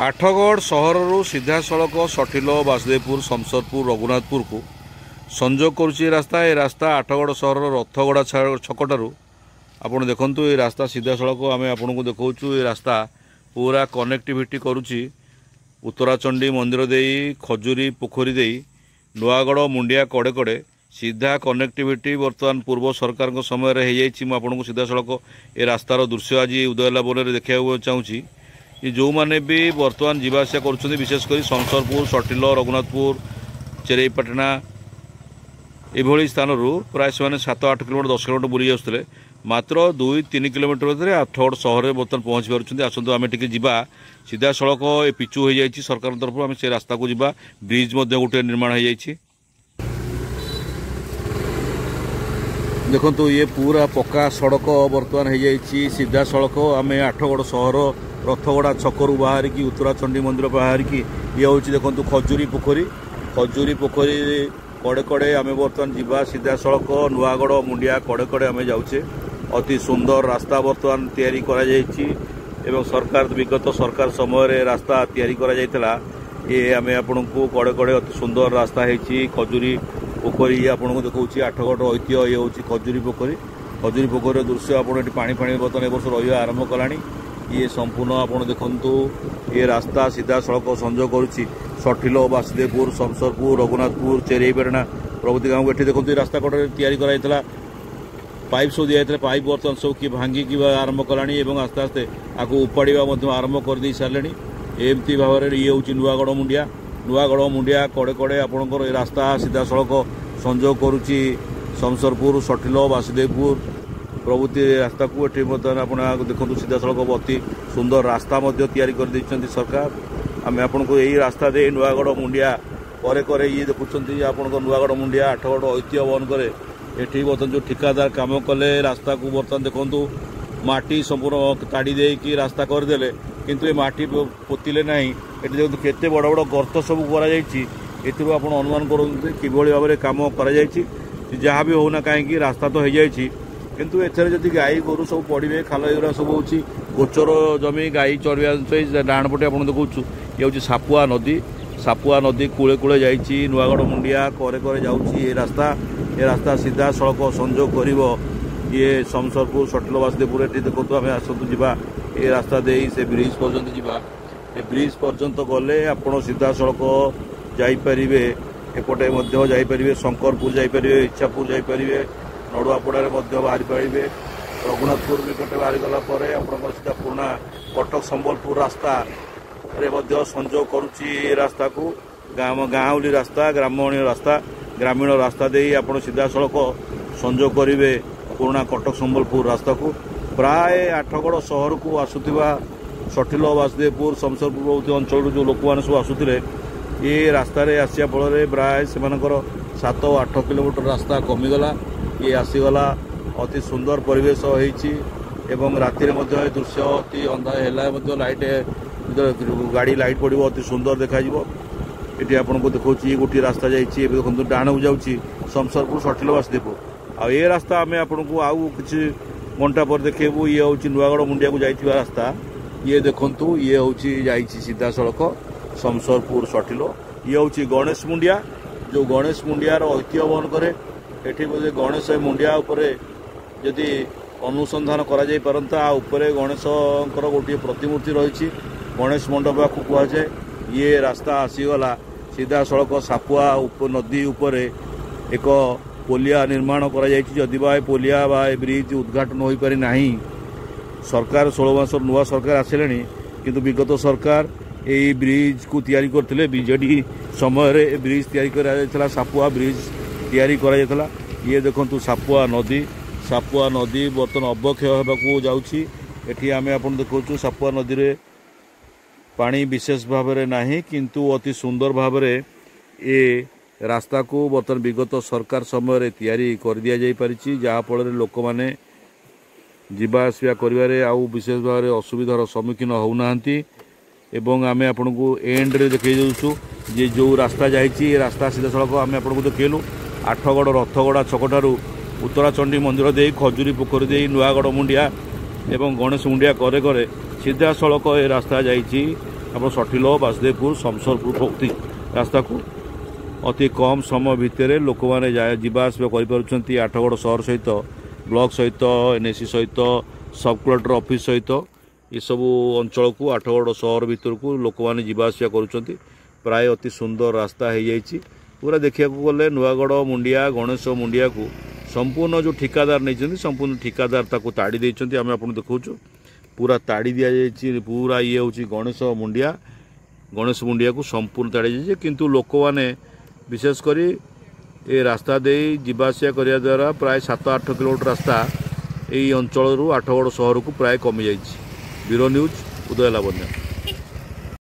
आठगढ़ सहर सीधा सड़क सठिल बासुदेवपुर शमशेरपुर रघुनाथपुर को संजोग करुच्ची रास्ता। ये रास्ता आठगढ़ सहर रथगड़ा छकटू आपड़ देखु ये रास्ता सीधा सड़क आम आपन को देखा ये रास्ता पूरा कनेक्टिविटी करुच्ची उत्तराचंडी मंदिर दे खजुरी पोखरी दे नुआगढ़ मुंडिया कड़े कड़े सीधा कनेक्टिविटी बर्तमान पूर्व सरकार समय आपन को सीधा सड़क ये रास्तार दृश्य आज उदयला बन देखा चाहूँगी। ये जो मैंने भी बर्तमान जीवासा कर विशेषकर शमशेरपुर सठिल रघुनाथपुर चेरेईपाटना ये स्थान प्राय से 7-8 किलोमीटर 10 किलोमीटर बुली जाते मात्र 2-3 किलोमीटर मध्य आठगढ़ सहर में बर्तमान पहुँची पार्टी। आसतु आम टे जा सीधा सड़क ये पिचु हो जाए सरकार तरफ आम से रास्ता को जा ब्रिज गोटे निर्माण हो जाए। देखो ये पूरा पक्का सड़क बर्तमान हो जाए सीधा सड़क आम आठगढ़ सहर रथगड़ा छकरू बाहर की उत्तराचंडी मंदिर बाहर की ये हूँ देखो खजुरी पोखरी कड़े कड़े आम बर्तमान जीवा सीधा सड़क नुआगढ़ मुंडिया कड़े कड़े आम जाऊे। अति सुंदर रास्ता बर्तमान तैयारी करा जायछि एवं सरकार विगत सरकार समय रास्ता तैयारी करा जायतला। ये आम आपन को कड़े कड़े अति सुंदर रास्ता है खजुरी पोखरी आपन को देखा आठगढ़ ऐतिह्य ये हूँ खजुरी पोखरी दृश्य आपड़ पानी बर्तमान वर्ष रहा आरंभ कलानी। ये संपूर्ण आपड़ देखु ये रास्ता सीधा सड़क संजोग करुच्ची सठिल बासुदेवपुर शमशेरपुर रघुनाथपुर चेरेईपाटना प्रभृति गाँव को। देखो ये रास्ता कड़े तैयारी कराइला पाइप सब दिखाई पाइप बर्तमान सब किए भांगिक आरंभ कलानी आस्ते आस्ते आपको उपाड़ा आरंभ कर दे सारे। एमती भाव में ये हूँ नुआगढ़ मुंडिया कड़े कड़े आपंकर रास्ता सीधा सड़क संजोग करुच्ची शमशेरपुर सठिल बासुदेवपुर प्रभृति रास्ता को ये बर्तमान आप देखो सीधा सड़क अति सुंदर रास्ता तैयारी कर देइछन्ति सरकार। आम आपन को यही रास्ता दे नुआगढ़ मुंडिया करे ये देखुं आप नुआगढ़ मुंडिया आठगढ़ ऐतिह्य बन करे ये बर्तमान जो ठिकादार कम कले रास्ता को बर्तमान देखु माटी संपूर्ण ताड़ी देकी रास्ता करदे किंतु ये माटी पोतिले ना ये देखो केते बड़ बड़ गर्त सब कर अनुमान कर किभली भाव में कम कर जहाँ भी होना कहीं रास्ता तो हो जाए किंतु एथर जदि गाई गोरु सब पड़े खाल एगुरा सब हूँ गोचर जमी गाई चरवा डाण पटे आप देखु ये हूँ सापुआ नदी कूले कूले जाइए नुआगढ़ मुंडिया करे करे जाऊँगी ये रास्ता सीधा सड़क संजोग कर ये शमशेरपुर सठिल बासुदेवपुर ये देखो आम आसतु जा ये रास्ता दे से ब्रिज पर्यंत जा ब्रिज पर्यंत गले आप सीधा सड़क जापरे एपटे जापरे शंकरपुर जापरे इच्छापुर जापरे नड़ुआपड़ा बाहरी पारे रघुनाथपुर निकटे बाहरी गलापर आप सीधा पुराना कटक संबलपुर रास्ता रे संजोग करुच्ची रास्ता को गाँवली रास्ता ग्रामीण रास्ता दे आप सीधा सड़क संजोग करेंगे पुराना कटक संबलपुर रास्ता को। प्राय आठगढ़ सहर को आसुवा सठिल बासुदेवपुर शमशेरपुर प्रभृति अंचल जो लोक मैंने सब आसुले ये रास्तार आसा फल प्राय से 7-8 किलोमीटर रास्ता कमिगला ये आसीगला अति सुंदर परिवेश होती राति दृश्य अति अंधा लाइट गाड़ी लाइट पड़ो अति सुंदर देखा ये आपको देखा ये गोटे रास्ता जाइए देखो डाण को जाऊँगी शमशेरपुर सठिल बासुदेवपुर आ ये रास्ता आम आपको आउ कि घंटा पर देखेबू ये हूँ नुआगढ़ मुंडिया को जाइए रास्ता ये देखु ये हूँ जाइए सीधा सड़क शमशेरपुर सठिल ये हूँ गणेश मुंडिया जो गणेश मुंडियार ऐतिह्य बहन करे एठी बोधे गणेश मुंडिया उपरे जदि अनुसंधान करा जाई परंता उपरे गणेशंकर गोटे प्रतिमूर्ति रही गणेश मंडप को कहुए। ये रास्ता आसीगला सीधा सड़क सापुआ नदी उपरे एक पोलिया निर्माण करा जायछि जदि बा पोलिया बा ब्रिज उद्घाटन हो पारि नाही। सरकार 16 मास नुआ सरकार आसिले किंतु विगत सरकार यही ब्रिज को तैयारी करथिले बीजेडी समय रे ब्रिज तैयारी करा सापुआ ब्रिज तैयारी करा। ये देखो सापुआ नदी बर्तमान अवक्षय होगा जाऊँगी एटी आम आप देखु सापुआ नदी रे पानी विशेष भाव में नहीं किंतु अति सुंदर भाव में ये रास्ता को बर्तमान विगत सरकार समय तैयारी कर दि जापारी जहाँफल लोक मैंने जीवा आसवा कर विशेष भाव में असुविधार सम्मुखीन होना एवं आम आपन को एंड रे देखे जाऊँ जे जो रास्ता जाइए रास्ता सीधा सड़क आम आपन को देखलु आठगढ़ रथगड़ा छकठारू उत्तराचंडी मंदिर दे खजुरी पोखरी दे नुआगढ़ मुंडिया एवं गणेश मुंडिया करे करे सीधा सड़क ये रास्ता जाइए आप सठिल बासुदेवपुर शमशेरपुर भौती रास्ता को अति कम समय भितर लोक मैंने जावास कर आठगड़ सहर सहित ब्लॉक सहित एनएसी सहित सब कलेक्टर ऑफिस सहित ये सब अंचल को आठगड़ सहर भितर को लोक मैंने जावास कर प्राय अति सुंदर रास्ता हो जाइए पूरा देखा गले नुआगढ़ मुंडिया गणेश मुंडिया को संपूर्ण जो ठिकादार नहीं संपूर्ण ठिकादार ताको ताड़ी देइछन्ति आमे आपन देखौछु पूरा ताड़ी दिया जाइए पूरा ये हूँ गणेश मुंडिया को संपूर्ण ताड़ी जाइए किंतु लोक मैंने विशेषकर ये रास्ता दे जीवासिया करिया द्वारा प्राय 7-8 किलोमीटर रास्ता यही अंचल आठगड़ सहर को प्राय कमी जाइए। ब्यूरो न्यूज उदय लावण्य।